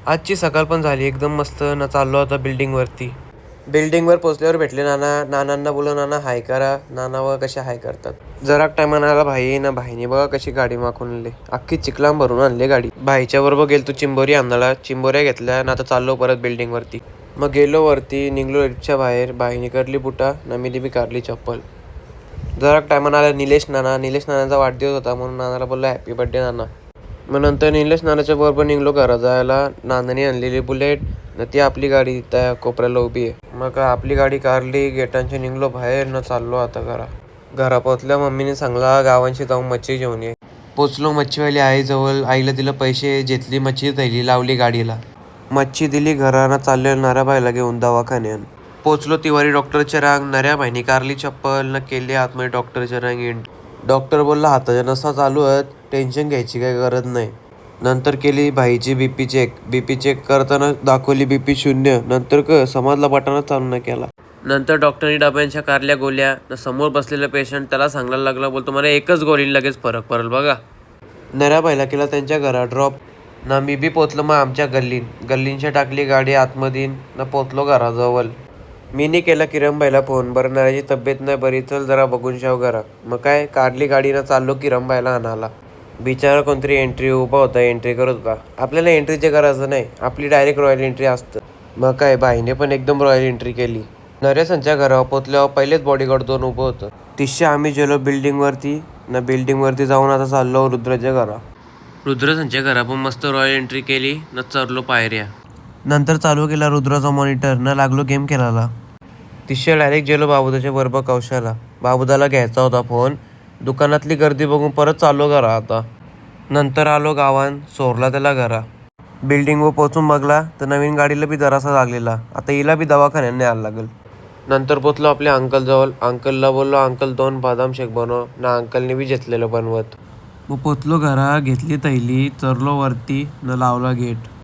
आजची सकाळ पण झाली एकदम मस्त ना. चाललो आता बिल्डिंगवरती. बिल्डिंगवर पोचल्यावर भेटले नानांना बोललो नाना हाय करा. नाना बघा कसे हाय करतात. जरा टायमानं आला भाई ना. भाईने बघा कशी गाडी मागून आणली. अख्खी चिखलाम भरून आणली गाडी. भाईच्या बरोबर गेलो चिंबोरी आणायला. चिंबोऱ्या घेतल्या ना. आता चाललो परत बिल्डिंगवरती. मग गेलो वरती. निघलो रिक्षा बाहेर. भाईने करली बुटा ना. मी बी काढली चप्पल. जरा टायमानं आला निलेश नानाचा वाढदिवस होता म्हणून नानाला बोललो हॅपी बर्थडे नाना. मग नंतर निलेश नानाच्या बरोबर निघलो घरात जायला. नानाने आणलेली बुलेट ना. ती आपली गाडी त्या कोपऱ्याला उभी आहे. मग आपली गाडी काढली. गेटांची निघलो बाहेर ना. चाललो आता घरा पोचल्या मम्मीने सांगला गावांशी जाऊन मच्छी घेऊन ये. पोचलो मच्छीवाली आईजवळ. आईला दिलं पैसे. घेतली मच्छी थैली लावली गाडीला. मच्छी दिली घरानं. चाललो नऱ्याबाईला घेऊन दवाखान्यात. पोचलो तिवारी डॉक्टरच्या रांग. नऱ्याबाईने कारली चप्पल न केली आतमध्ये डॉक्टरच्या रांगेत. डॉक्टर बोलला हाताच्या नसा चालू आहेत. टेन्शन घ्यायची काही गरज नाही. नंतर केली भाईची बीपी चेक. बीपी चेक करताना दाखवली बीपी 0. नंतर समाजला बटनच चालू न केला. नंतर डॉक्टरनी डब्यांच्या कारल्या गोळ्या न. समोर बसलेला पेशंट त्याला सांगायला लागला बोलतो मला एकच गोळी लगेच फरक पडेल बघा. नऱ्याबाईला केला त्यांच्या घरात ड्रॉप ना. मी बी पोचलो मग आमच्या गल्लींच्या टाकली गाडी आतमध्ये न. पोचलो घराजवळ. मीनी केला किरणबाईला फोन. बरं नऱ्याची तब्येत नाही बरी. चल जरा बघून शाव घरा. मग काय काढली गाडी ना. चाललो किरणबाईला आणायला. बिचारा कोणतरी एंट्री उभा होता. एंट्री करत होता. आपल्याला एंट्रीची गरज नाही. आपली डायरेक्ट रॉयल एंट्री असतं. मग काय बाईने पण एकदम रॉयल एंट्री केली. नरेशांच्या घरावर पोचल्यावर पहिलेच बॉडीगार्ड 2 उभं होतं. तिसशे आम्ही गेलो बिल्डिंगवरती ना. बिल्डिंगवरती जाऊन आता चाललो रुद्राच्या घरा. रुद्राच्या घरा पण मस्त रॉयल एंट्री केली न. चढलो पायऱ्या. नंतर चालू केला रुद्राचा मॉनिटर न. लागलो गेम खेळायला. तिसशे डायरेक्ट गेलो बाबुदाच्या बरोबर कौशाला. बाबुदाला घ्यायचा होता फोन. दुकानातली गर्दी बघून परत चाललो घरा आता. नंतर आलो गावात. सोरला त्याला घरा. बिल्डिंगवर पोचून बघला तर नवीन गाडीला बी जरासा लागलेला. आता हिला बी दवाखान्यात न्यायला लागेल. नंतर पोचलो आपल्या अंकलजवळ. अंकलला बोललो अंकल 2 बदाम शेक बनव ना. अंकलने बी घेतलेलं बनवत. मग पोचलो घरा. घेतली थैली. चरलो वरती न. लावला गेट.